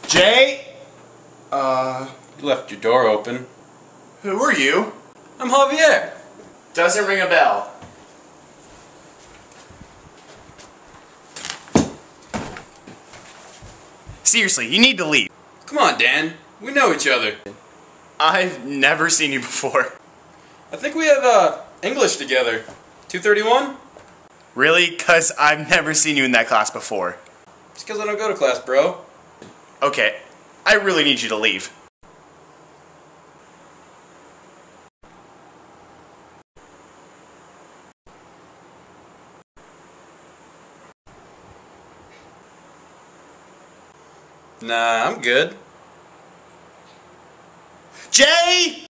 Jay? You left your door open. Who are you? I'm Javier. Doesn't ring a bell. Seriously, you need to leave. Come on, Dan. We know each other. I've never seen you before. I think we have, English together. 231? Really? 'Cause I've never seen you in that class before. It's because I don't go to class, bro. Okay, I really need you to leave. Nah, I'm good. Jay!